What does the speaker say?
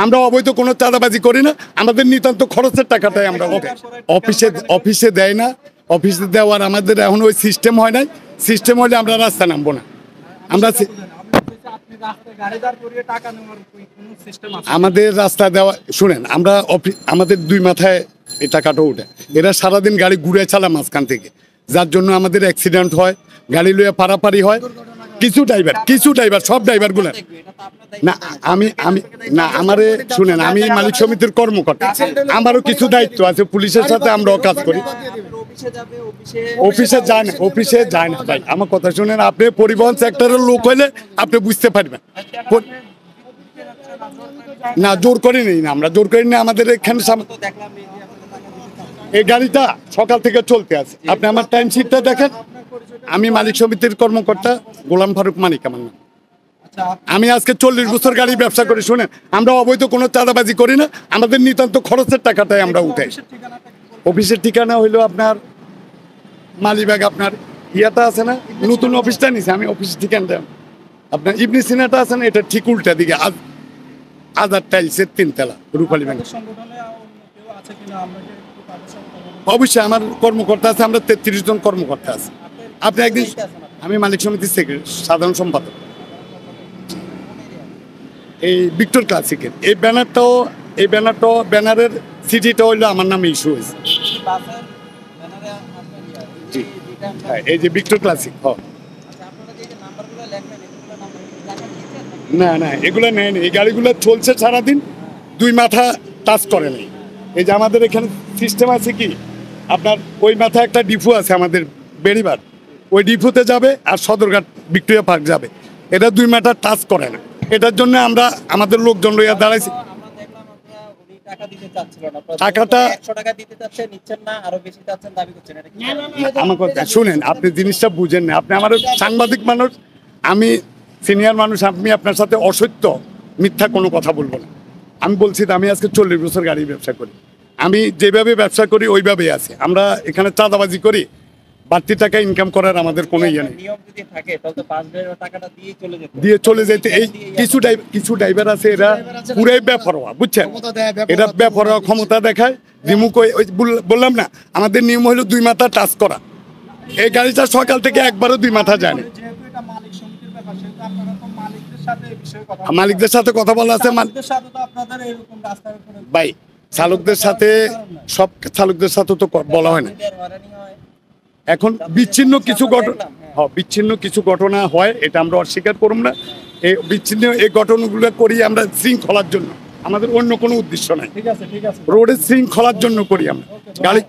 আমরা অবৈধ কোনো চাঁদাবাজি করি না, আমাদের নিতান্ত খরচের টাকাটাই আমরা অফিসে দেয় না। অফিসে দেওয়ার আমাদের এখন ওই সিস্টেম হয় নাই। সিস্টেম হলে আমরা রাস্তা নামবো না। আমরা আমাদের রাস্তা দেওয়া শুনেন, আমরা আমাদের দুই মাথায় এই টাকাটা উঠে, এরা সারাদিন গাড়ি ঘুরে চালা মাঝখান থেকে, যার জন্য আমাদের অ্যাক্সিডেন্ট হয়, গাড়ি লইয়া পারাপারি হয়। কিছু ড্রাইভার সব ড্রাইভারগুলো না, আমি না, আমারে শুনেন, আমি মালিক সমিতির কর্মকর্তা, আমারও কিছু দায়িত্ব আছে, পুলিশের সাথে আমরাও কাজ করি। অফিসে যায় না ভাই, আমার কথা শুনেন, আপনি পরিবহন সেক্টরের লোক হইলে আপনি বুঝতে পারবেন। না, জোর করি নেই, না আমরা জোর করি না। আমাদের এখানে এই গাড়িটা সকাল থেকে চলতে আছে, আপনি আমার টাইম শিটটা দেখেন। আমি মালিক সমিতির কর্মকর্তা গোলাম ফারুক মানিক আমার নাম। আমি আজকে 40 বছর গাড়ি ব্যবসা করি। শুনেন, আমরা অবৈধ কোনো চাঁদাবাজি করি না, আমাদের নিতান্ত খরচের টাকাটাই আমরা উঠাই। অফিসের ঠিকানা হইলো আপনার মালিবাগ, আপনার ইয়াটা আছে না, নতুন অফিসটা নিছে, আমি অফিসের ঠিকানাটা আপনার ইবনি সিনাটা আছে না, এটা ঠিক উল্টা দিকে, আজাদ টাইলসের 3 তলা, রূপালী ব্যাংক। অবশ্যই আমার কর্মকর্তা আছে, আমরা 33 জন কর্মকর্তা আছে। আপনি একদিন, আমি মালিক সমিতির সাধারণ সম্পাদক। এই ভিক্টর ক্লাসিকের এই ব্যানারের সিটিটা হইলো আমার নামে ইস্যু হয়েছে। এই যে ভিক্টর ক্লাসিক, না এগুলো নেয়নি, এই গাড়িগুলো চলছে সারাদিন, দুই মাথা টাচ করে নেই। এই যে আমাদের এখানে সিস্টেম আছে কি, আপনার ওই মাথায় একটা ডিপো আছে আমাদের বেড়িবার, ওই ডিপোতে যাবে আর সদরঘাট ভিক্টোরিয়া পার্ক যাবে, এটা দুই মাথা টাচ করে না। এটার জন্য আমরা আমাদের লোকজন লইয়া দাঁড়াইছি। টাকাটা আমার কথা শুনেন, আপনি জিনিসটা বুঝেন না, আপনি আমার সাংবাদিক মানুষ, আমি সিনিয়র মানুষ, আমি আপনার সাথে অসত্য মিথ্যা কোনো কথা বলবো না। আমি বলছি আমি আজকে 40 বছর গাড়ি ব্যবসা করি, আমি যেভাবে ব্যবসা করি ওইভাবেই আছে। আমরা এখানে চাঁদাবাজি করি, বাড়তি টাকা ইনকাম করার আমাদের কোনো ইয়ে নেই, দিয়ে চলে যেতে। এই কিছু ড্রাইভার আছে, এরা পুরাই বেপরোয়া, বুঝছেন, এটা বেপরোয়া ক্ষমতা দেখায়। রিমুক বললাম না, আমাদের নিয়ম হলো 2 মাথা টাচ করা। এই গাড়িটা সকাল থেকে একবারও 2 মাথা যায়নি। মালিকদের সাথে কথা বলা আছে ভাই, চালকদের সাথে, সব চালকদের সাথে তো বলা হয় না। এখন বিচ্ছিন্ন কিছু ঘটনা হয়, এটা আমরা অস্বীকার করব না। এই বিচ্ছিন্ন এই ঘটনাগুলো করি আমরা শৃঙ্খলার জন্য, আমাদের অন্য কোনো উদ্দেশ্য নাই। রোডের শৃঙ্খলার জন্য করি আমরা। গাড়ি